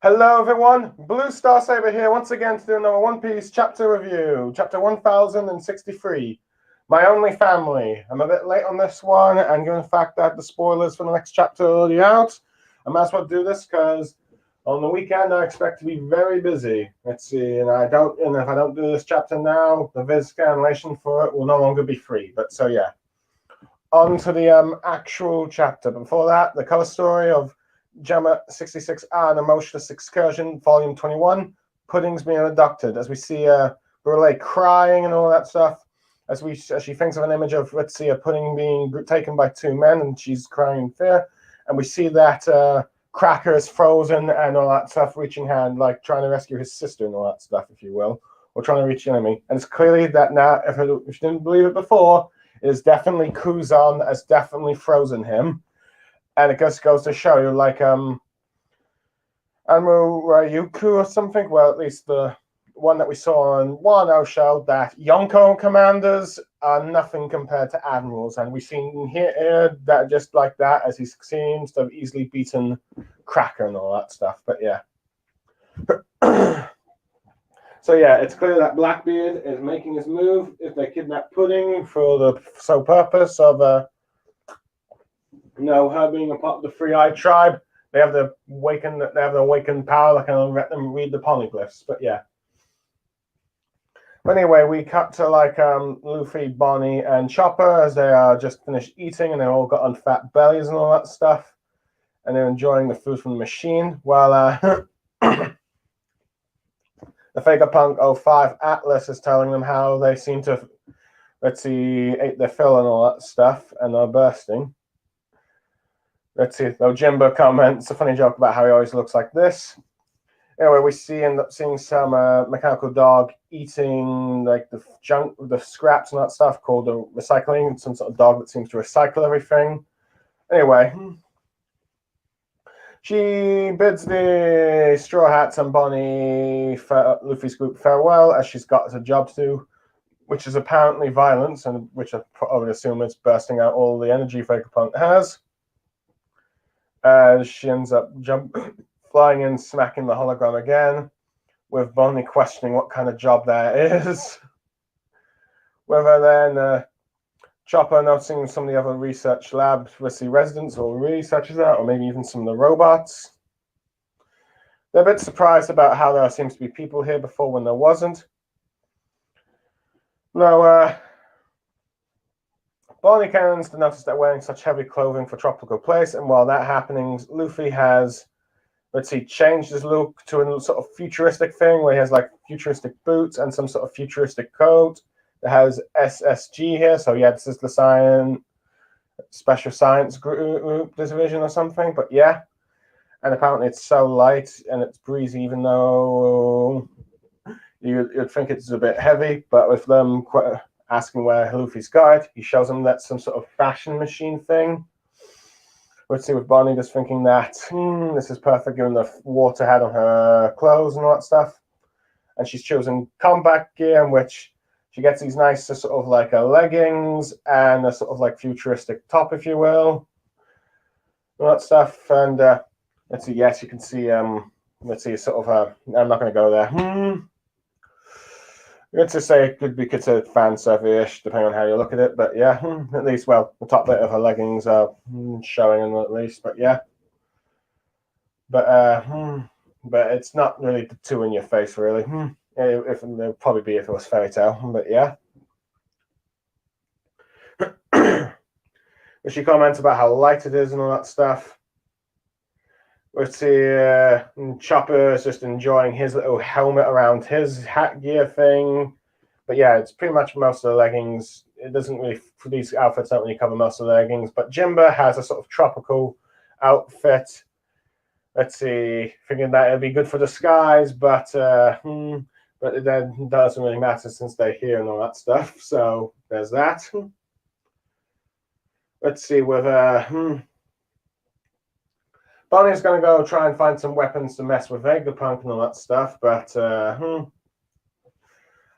Hello everyone, Blue Star Saber here once again to do another One Piece chapter review, chapter 1063, My Only Family. I'm a bit late on this one, and given the fact that the spoilers for the next chapter are already out, I might as well do this because on the weekend I expect to be very busy. Let's see, and if I don't do this chapter now, the Viz scanlation for it will no longer be free. But so yeah, on to the actual chapter. Before that, the cover story of Gemma 66A, An Emotionless Excursion, Volume 21, Pudding's being abducted, as we see Burleigh crying and all that stuff, as she thinks of an image of, let's see, a Pudding being taken by two men, and she's crying in fear, and we see that Cracker is frozen and all that stuff, reaching hand, like trying to rescue his sister and all that stuff, if you will, or trying to reach the enemy. And it's clearly that now, if you didn't believe it before, it is definitely Kuzan has definitely frozen him. And it just goes to show you, like, Anmu Ryuku or something, well, at least the one that we saw on Wano showed that Yonko commanders are nothing compared to admirals. And we've seen here that just like that, as he seems to have easily beaten Cracker and all that stuff. But yeah. So yeah, it's clear that Blackbeard is making his move if they kidnap Pudding for the sole purpose of her being a part of the Three-Eyed Tribe. They have the awakened power that can let them read the polyglyphs. But yeah. But anyway, we cut to like Luffy, Bonnie, and Chopper as they are just finished eating, and they all got on fat bellies and all that stuff, and they're enjoying the food from the machine while the Vegapunk 05 Atlas is telling them how they seem to, ate their fill and all that stuff, and are bursting. Let's see, though Jimbo comments a funny joke about how he always looks like this. Anyway, we end up seeing some mechanical dog eating like the junk, the scraps and that stuff called the recycling, some sort of dog that seems to recycle everything. Anyway, she bids the Straw Hats and Bonnie, Luffy's group, farewell, as she's got a job to do, which is apparently violence, and which I would assume is bursting out all the energy Vegapunk has. And she ends up flying in, smacking the hologram again, with Bonnie questioning what kind of job that is. Whether then Chopper noticing some of the other research labs, residents or researchers out, or maybe even some of the robots. They're a bit surprised about how there seems to be people here before when there wasn't. No, Bonnie begins to notice they're wearing such heavy clothing for tropical place, and while that happening, Luffy has, changed his look to a sort of futuristic thing where he has like futuristic boots and some sort of futuristic coat that has SSG here. So yeah, this is the Special Science Group division or something. But yeah, and apparently it's so light and it's breezy, even though you'd think it's a bit heavy. But with them asking where Luffy's got, he shows them that's some sort of fashion machine thing. Let's see, with Bonnie just thinking that this is perfect given the water had on her clothes and all that stuff. And she's chosen combat gear, in which she gets these nice sort of like leggings and a sort of like futuristic top, if you will. All that stuff. And let's see, yes, you can see, sort of, I'm not going to go there. Let's just say it could be considered fan service-ish, depending on how you look at it. But yeah, at least, well, the top bit of her leggings are showing them at least. But yeah, but it's not really too in your face, really. If it would probably be if it was Fairy Tail, but yeah. She comments about how light it is and all that stuff. Let's see, Chopper is just enjoying his little helmet around his hat gear thing. But yeah, it's pretty much most of the leggings. It doesn't really, for these outfits, don't really cover most of the leggings. But Jimba has a sort of tropical outfit. Let's see, thinking that it'd be good for the skies, but it then doesn't really matter since they're here and all that stuff. So there's that. Let's see, with Bonnie's going to go try and find some weapons to mess with Vegapunk and all that stuff, but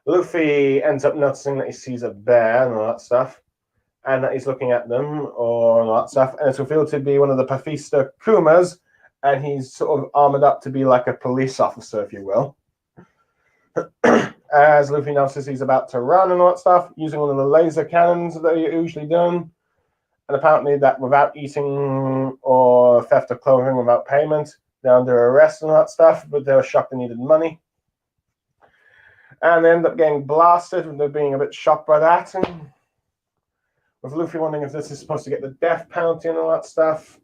Luffy ends up noticing that he sees a bear and all that stuff, and that he's looking at them or all that stuff, and it's revealed to be one of the Pafista Kumas, and he's sort of armored up to be like a police officer, if you will. As Luffy notices he's about to run and all that stuff, using one of the laser cannons that are usually done. And apparently that without eating or theft of clothing without payment, they're under arrest and all that stuff, but they were shocked they needed money. And they end up getting blasted, and they're being a bit shocked by that. And with Luffy wondering if this is supposed to get the death penalty and all that stuff,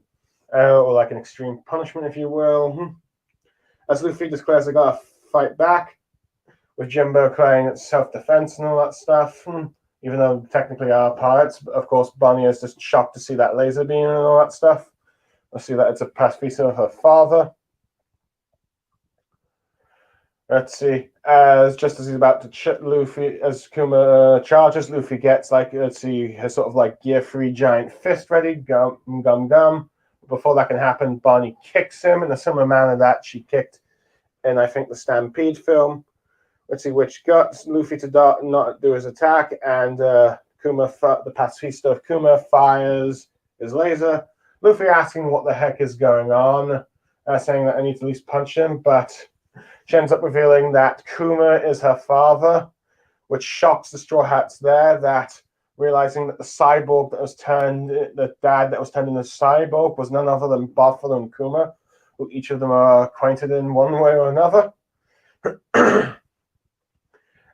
or like an extreme punishment, if you will. As Luffy declares they gotta fight back, with Jimbo crying it's self-defense and all that stuff. Even though technically are pirates, but of course Bonnie is just shocked to see that laser beam and all that stuff. We'll see that it's a pacifista of her father. Let's see. Just as he's about to Luffy, as Kuma charges, Luffy gets like, let's see, his sort of like gear-free giant fist ready. Gum. Before that can happen, Bonnie kicks him in a similar manner that she kicked in, I think, the Stampede film. Let's see, which got Luffy to not do his attack, and Kuma, the pacifista of Kuma, fires his laser. Luffy asking what the heck is going on, saying that I need to at least punch him, but she ends up revealing that Kuma is her father, which shocks the Straw Hats there, that realizing that the cyborg that was turned, the dad that was turned into a cyborg was none other than Buffalo and Kuma, who each of them are acquainted in one way or another.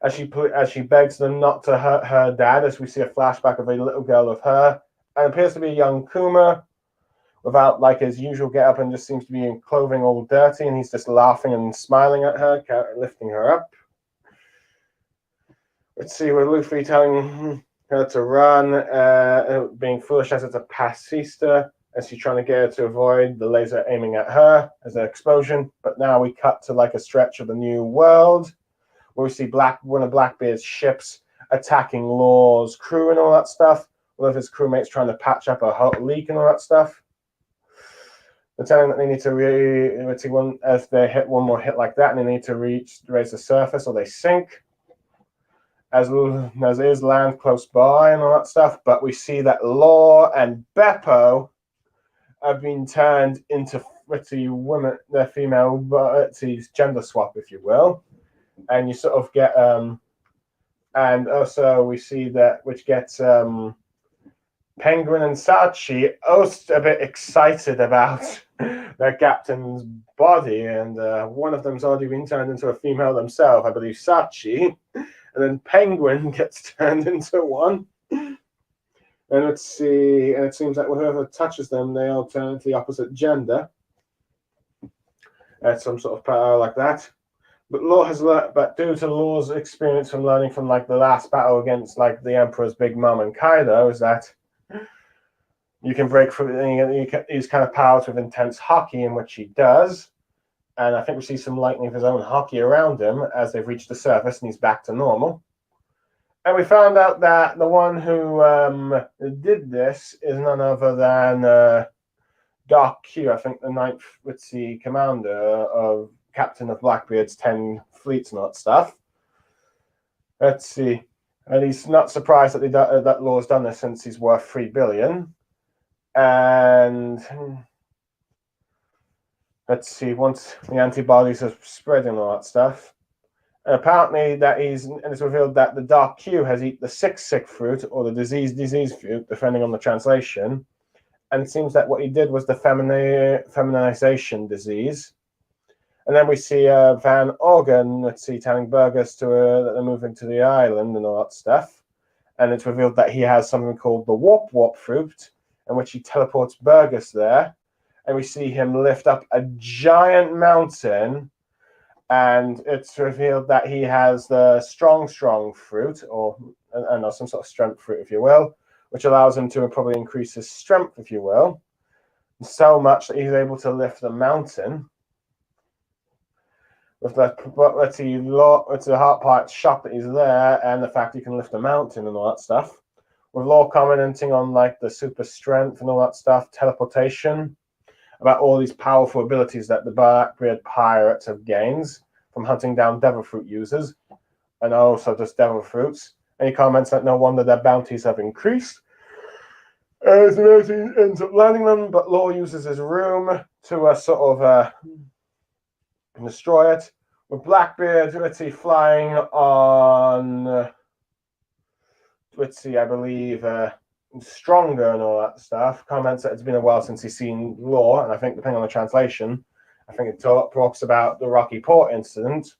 As she begs them not to hurt her dad, as we see a flashback of a little girl of her, and appears to be a young Kuma, without like his usual get-up, and just seems to be in clothing all dirty, and he's just laughing and smiling at her, lifting her up. Let's see, with Luffy telling her to run, being foolish as it's a pacifista, as she's trying to get her to avoid the laser aiming at her as an explosion. But now we cut to like a stretch of the New World, where we see one of Blackbeard's ships attacking Law's crew and all that stuff. One of his crewmates trying to patch up a leak and all that stuff. They're telling that they need to if they hit one more hit like that, and they need to raise the surface or they sink. As there is land close by and all that stuff, but we see that Law and Beppo have been turned into women, they're female, but it's gender swap, if you will. And you sort of get and also we see that which gets Penguin and Sachi a bit excited about their captain's body, and one of them's already been turned into a female themselves, I believe Sachi, and then Penguin gets turned into one. And let's see, and it seems like whoever touches them, they all turn into the opposite gender. Some sort of power like that. But Law has learned, but due to Law's experience from learning from like the last battle against like the Emperor's Big Mom and Kaido, is that you can break through these kind of powers with intense hockey, in which he does. And I think we see some lightning of his own hockey around him as they've reached the surface and he's back to normal. And we found out that the one who did this is none other than Doc Q, I think the 9th commander of captain of Blackbeard's 10 fleets and all that stuff. Let's see. And he's not surprised that that Law's done this, since he's worth 3 billion. And let's see, once the antibodies are spreading and all that stuff. And apparently it's revealed that the Dark Q has eaten the sick fruit, or the disease fruit, depending on the translation. And it seems that what he did was the feminization disease. And then we see Van Organ, telling Burgess that they're moving to the island and all that stuff. And it's revealed that he has something called the Warp fruit, in which he teleports Burgess there. And we see him lift up a giant mountain. And it's revealed that he has the strong fruit, or some sort of strength fruit, if you will, which allows him to probably increase his strength, if you will, so much that he's able to lift the mountain. With that, let's see, it's the heart part shocked that he's there, and the fact he can lift a mountain and all that stuff. With Law commenting on like the super strength and all that stuff, teleportation, about all these powerful abilities that the Blackbeard pirates have gained from hunting down devil fruit users, and also just devil fruits. And he comments that no wonder their bounties have increased. As he ends up landing them, but Law uses his room to sort of destroy it. With Blackbeard, let's see, flying on, let's see, I believe, Stronger and all that stuff, comments that it's been a while since he's seen Law, and I think depending on the translation, I think it talks about the Rocky Port incident.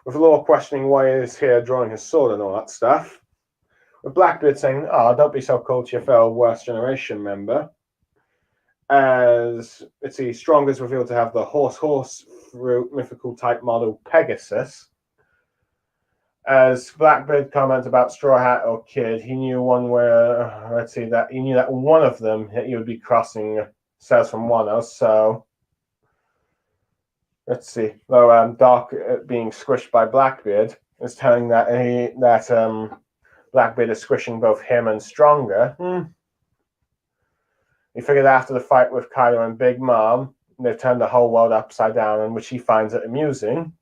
With Law questioning why he's here drawing his sword and all that stuff. With Blackbeard saying, "Oh, don't be so cold to your fellow Worst Generation member." As, let's see, Strong is revealed to have the horse fruit mythical type model Pegasus. As Blackbeard comments about Straw Hat or Kid, he knew one where, let's see, that he knew that one of them that he would be crossing sails from Wano. So let's see, though Doc being squished by Blackbeard is telling that Blackbeard is squishing both him and Stronger. He figured after the fight with Kaido and Big Mom, they've turned the whole world upside down, and which he finds it amusing.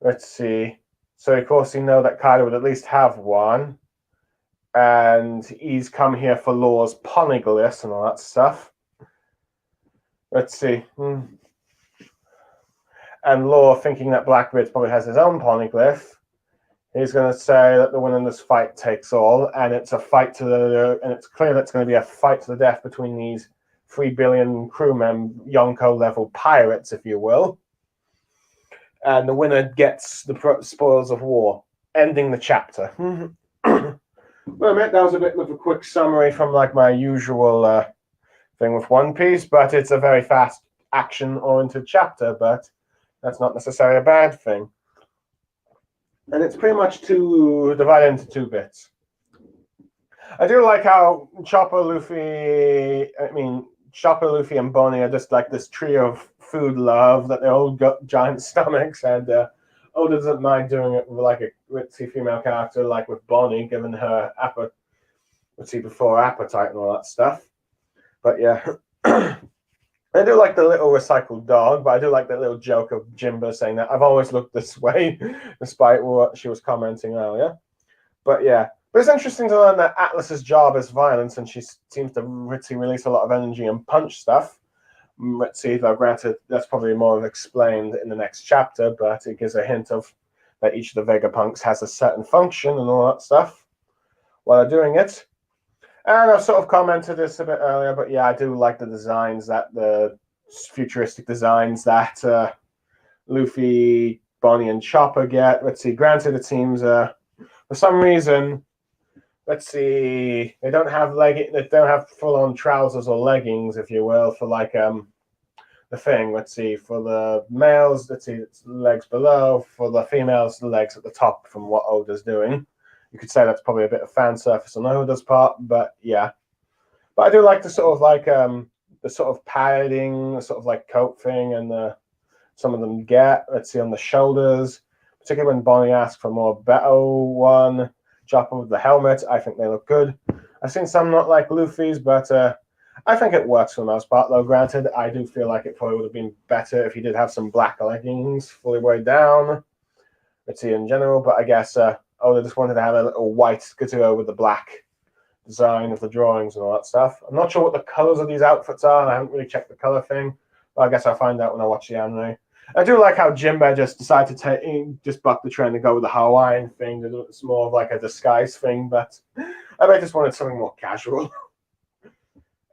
Let's see. So, of course, you know that Kaido would at least have one. And he's come here for Law's poneglyphs and all that stuff. Let's see. And Law, thinking that Blackbeard probably has his own poneglyph, he's going to say that the winner in this fight takes all. And it's a fight to the... And it's clear that it's going to be a fight to the death between these 3 billion crewmen, Yonko-level pirates, if you will. And the winner gets the spoils of war, ending the chapter. Well, mate, that was a bit of a quick summary from like my usual thing with One Piece, but it's a very fast action-oriented chapter, but that's not necessarily a bad thing. And it's pretty much divided into 2 bits. I do like how Chopper, Luffy, and Bonnie are just like this trio of food love, that they all got giant stomachs, and Oda doesn't mind doing it with like a ritzy female character, like with Bonnie, given her appetite and all that stuff. But yeah, I do like the little recycled dog, but I do like that little joke of Jimba saying that I've always looked this way, despite what she was commenting earlier. But yeah. But it's interesting to learn that Atlas's job is violence, and she seems to release a lot of energy and punch stuff. Let's see, though granted, that's probably more explained in the next chapter, but it gives a hint of that each of the Vegapunks has a certain function and all that stuff while they're doing it. And I've sort of commented this a bit earlier, but yeah, I do like the designs, the futuristic designs that Luffy, Bonnie, and Chopper get. Let's see, granted, it seems for some reason, let's see, they don't have full-on trousers or leggings, if you will, for like the thing. Let's see, for the males, let's see, it's legs below. For the females, the legs at the top. From what Oda's doing, you could say that's probably a bit of fan service on Oda's part, but yeah. But I do like the sort of like the sort of padding, the sort of like coat thing, and some of them get. Let's see, on the shoulders, particularly when Bonnie asks for more Beto one. Chopper with the helmet, I think they look good. I've seen some not like Luffy's, but I think it works for the most part, though granted, I do feel like it probably would have been better if he did have some black leggings fully weighed down. Let's see, in general, but I guess Oda just wanted to have a little white to go with the black design of the drawings and all that stuff. I'm not sure what the colors of these outfits are, and I haven't really checked the color thing, but I guess I'll find out when I watch the anime. I do like how Jinbei just decided to just buck the trend and go with the Hawaiian thing. It's more of like a disguise thing, but I just wanted something more casual.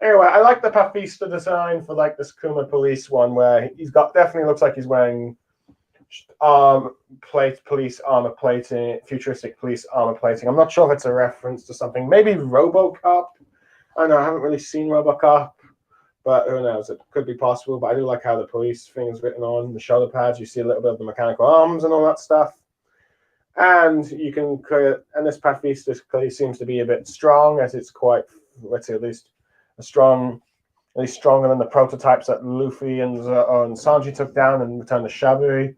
Anyway, I like the Papista design for like this Kuma police one, where definitely looks like he's wearing police armor plating, futuristic police armor plating. I'm not sure if it's a reference to something, maybe RoboCop. I don't know, I haven't really seen RoboCop. But who knows? It could be possible. But I do like how the police thing is written on the shoulder pads. You see a little bit of the mechanical arms and all that stuff. And you can create, and this Papista clearly seems to be a bit strong, as it's quite, let's say, at least stronger than the prototypes that Luffy and Sanji took down and returned to Shaburi.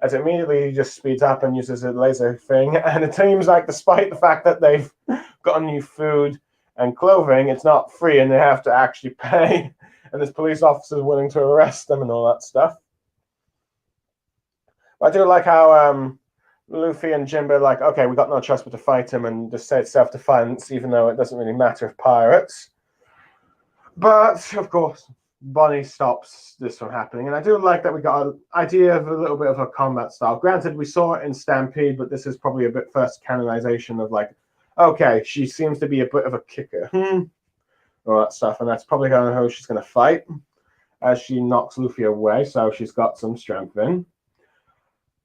As immediately just speeds up and uses a laser thing. And it seems like, despite the fact that they've gotten new food and clothing, it's not free, and they have to actually pay. And this police officer is willing to arrest them and all that stuff. But I do like how Luffy and Jinbei are like, okay, we got no choice but to fight him, and just say it's self-defense, even though it doesn't really matter if pirates. But of course, Bonnie stops this from happening, and I do like that we got an idea of a little bit of her combat style. Granted, we saw it in Stampede, but this is probably a bit first canonization of like, okay, she seems to be a bit of a kicker, all that stuff, and that's probably how she's going to fight as she knocks Luffy away. So she's got some strength in.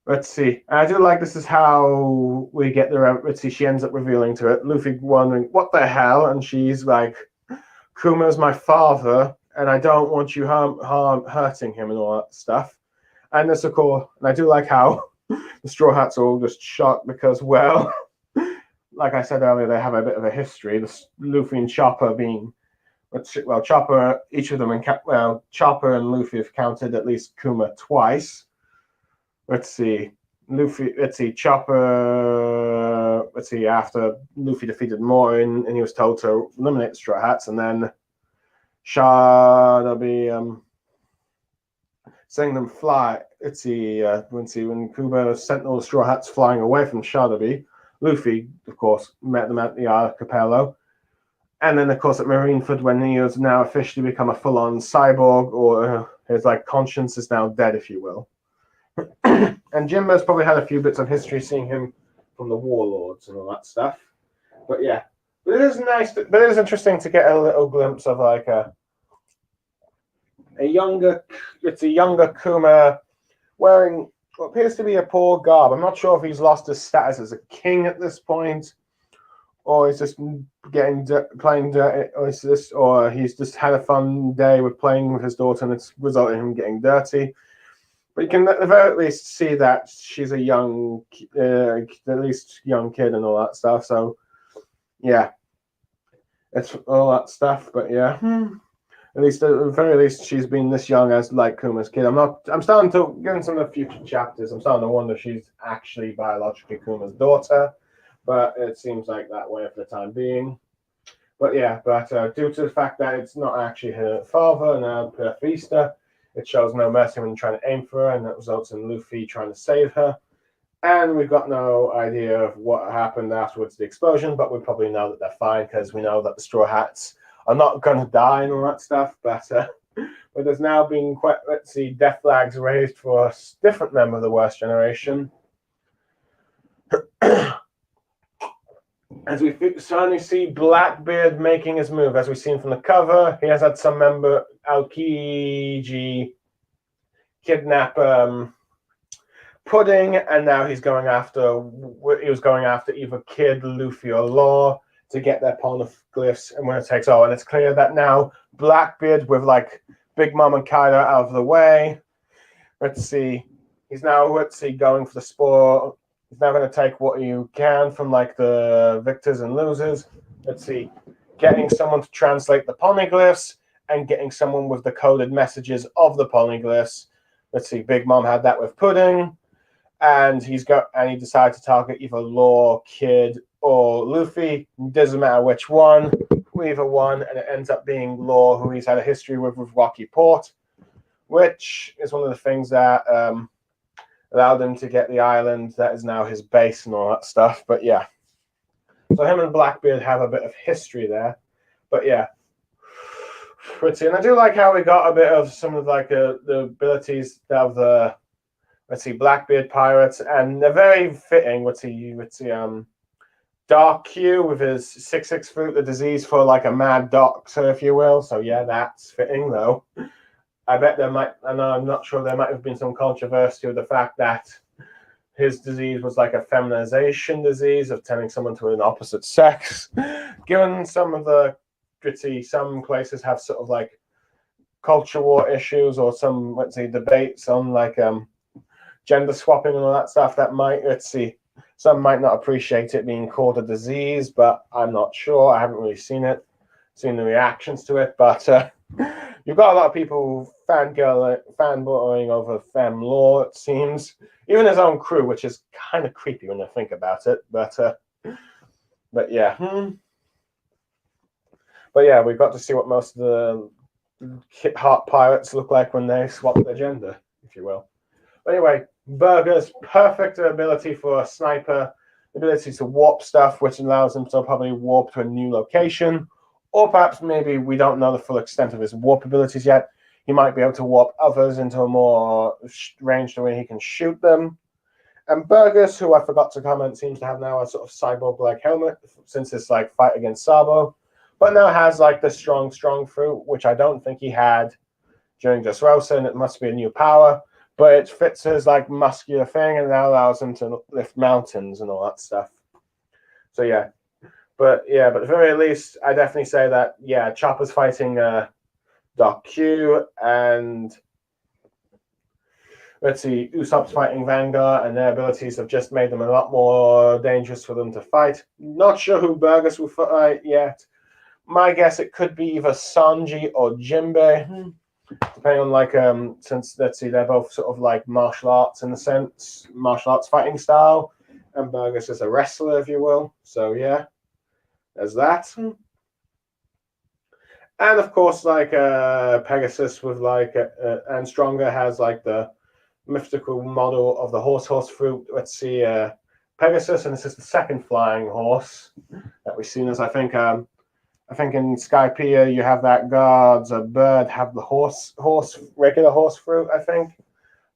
Let's see. I do like this is how we get the. Let's see. She ends up revealing to it. Luffy wondering what the hell, and she's like, "Kuma's my father, and I don't want you hurting him and all that stuff." And this, of course, and I do like how the Straw Hats are all just shocked because, well, like I said earlier, they have a bit of a history. The Luffy and Chopper being, well, Chopper, each of them, Chopper and Luffy have counted at least Kuma twice. Let's see. Chopper. Let's see. After Luffy defeated Morin, and he was told to eliminate the Straw Hats, and then Shadabi seeing them fly. Let's see. When Kuba sent all the Straw Hats flying away from Shadabi, Luffy, of course, met them at the Isle of Capello. And then, of course, at Marineford, when he has now officially become a full-on cyborg, or his like conscience is now dead, if you will. And Jimbo's probably had a few bits of history seeing him from the Warlords and all that stuff. But yeah, but it is nice. But it is interesting to get a little glimpse of like a younger. It's a younger Kuma wearing what appears to be a poor garb. I'm not sure if he's lost his status as a king at this point, or he's just playing dirty, or he's just had a fun day with playing with his daughter, and it's resulted in him getting dirty. But you can at the very least see that she's a young, at least young kid and all that stuff. So, yeah, it's all that stuff. But yeah, at least at the very least, she's been this young as like Kuma's kid. I'm starting to get in some of the future chapters. I'm starting to wonder if she's actually biologically Kuma's daughter, but it seems like that way for the time being. But yeah, due to the fact that it's not actually her father and her Vista, it shows no mercy when trying to aim for her, and that results in Luffy trying to save her. And we've got no idea of what happened afterwards, the explosion, but we probably know that they're fine because we know that the Straw Hats are not going to die and all that stuff. But there's now been death flags raised for a different member of the Worst Generation. As we certainly see Blackbeard making his move, as we've seen from the cover, he has had some member Aokiji kidnap Pudding, and now he was going after either Kid, Luffy, or Law to get their poneglyphs, and when it takes and it's clear that now Blackbeard, with like Big Mom and Kaido out of the way, he's now going for the spore. He's now going to take what you can from like the victors and losers. Getting someone to translate the poneglyphs and getting someone with the coded messages of the poneglyphs. Big Mom had that with Pudding, and he decided to target either Law, Kid, or Luffy. It doesn't matter which one, either one, and it ends up being Law, who he's had a history with Rocky Port, which is one of the things that allowed him to get the island that is now his base and all that stuff. But yeah, so him and Blackbeard have a bit of history there. But yeah, pretty. And I do like how we got a bit of some of like the abilities of the Blackbeard pirates, and they're very fitting. Dark Q with his 6-6 fruit, the disease for like a mad doctor, if you will. So yeah, that's fitting though. I bet there might, and I'm not sure, there might have been some controversy with the fact that his disease was like a feminization disease of turning someone to an opposite sex. Given some of the some places have sort of like culture war issues or some, debates on like gender swapping and all that stuff, that might, some might not appreciate it being called a disease, but I'm not sure. I haven't really seen the reactions to it, but you've got a lot of people fanboying over femme law, it seems. Even his own crew, which is kind of creepy when you think about it. But yeah. But yeah, we've got to see what most of the hip hop pirates look like when they swap their gender, if you will. But anyway, Burger's perfect ability for a sniper, ability to warp stuff, which allows him to probably warp to a new location, Or perhaps maybe we don't know the full extent of his warp abilities yet. He might be able to warp others into a more range the way he can shoot them. And Burgess, who I forgot to comment, seems to have now a sort of cyborg-like helmet since his like fight against Sabo, but now has like the strong fruit, which I don't think he had during Dressrosa, and it must be a new power. But it fits his like muscular thing, and now allows him to lift mountains and all that stuff. So yeah, but at the very least, I definitely say that Chopper's fighting Doc Q, and let's see, Usopp's fighting Vanguard, and their abilities have just made them a lot more dangerous for them to fight. Not sure who Burgess will fight yet. My guess it could be either Sanji or Jinbei, depending on like since let's see, they're both sort of like martial arts in a sense, martial arts fighting style, and Burgess is a wrestler, if you will. So yeah, there's that. And of course, like Pegasus with like and Stronger has like the mythical model of the horse fruit. Let's see, Pegasus, and this is the second flying horse that we've seen. As I think in Skypiea you have that guards a bird have the regular horse fruit. I think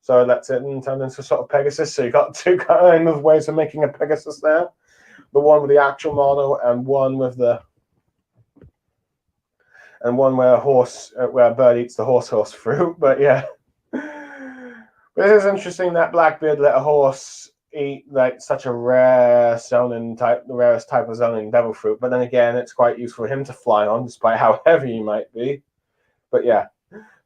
so. That's it, and turned into sort of Pegasus. So you got two kind of ways of making a Pegasus there: the one with the actual model, and one with the where a bird eats the horse fruit. But yeah. But it is interesting that Blackbeard let a horse eat like such a rare zoning type, the rarest type of zoning devil fruit. But then again, it's quite useful for him to fly on, despite how heavy he might be. But yeah.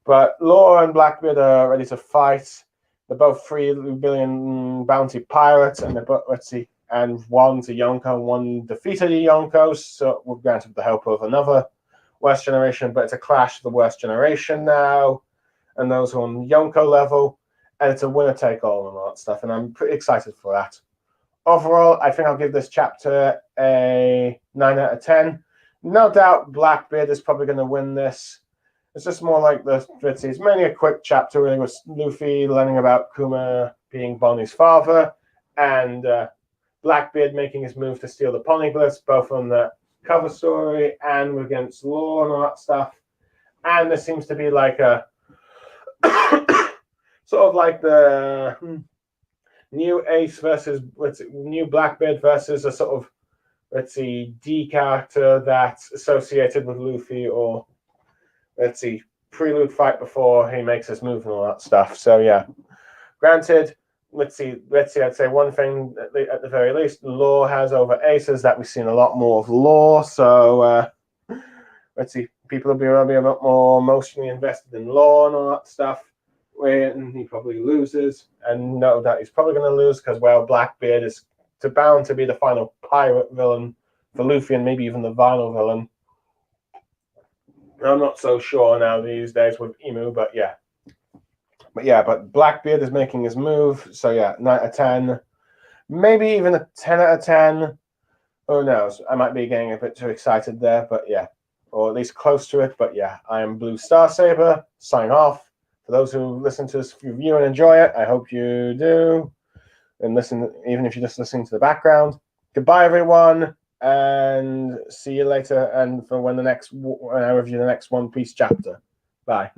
But Law and Blackbeard are ready to fight. They're both 3 billion bounty pirates, and they're both, let's see, and one's a Yonko, one defeated the Yonkos, so we're granted with the help of another worst generation, but it's a clash of the worst generation now, and those who are on Yonko level. And it's a winner-take-all and all that stuff, and I'm pretty excited for that. Overall, I think I'll give this chapter a 9 out of 10. No doubt Blackbeard is probably going to win this. It's just more like it's mainly a quick chapter, really, with Luffy learning about Kuma being Bonnie's father, and Blackbeard making his move to steal the Poneglyphs, both on the cover story and against Law and all that stuff. And there seems to be like a sort of like the new Ace versus new Blackbeard versus a sort of D character that's associated with Luffy, or prelude fight before he makes his move and all that stuff. So yeah, granted, let's see. I'd say one thing at the very least, Law has over Ace is that we've seen a lot more of Law. So people will be a lot more emotionally invested in Law and all that stuff. And he probably loses, and no doubt he's probably going to lose because Blackbeard is bound to be the final pirate villain for Luffy, and maybe even the final villain. I'm not so sure now these days with Emu, but Blackbeard is making his move, so 9 out of 10, maybe even a 10 out of 10. Who knows? I might be getting a bit too excited there, but or at least close to it. But I am Blue Star Saber. Sign off. For those who listen to this review and enjoy it, I hope you do. And listen, even if you're just listening to the background. Goodbye, everyone, and see you later. And for when I review the next One Piece chapter. Bye.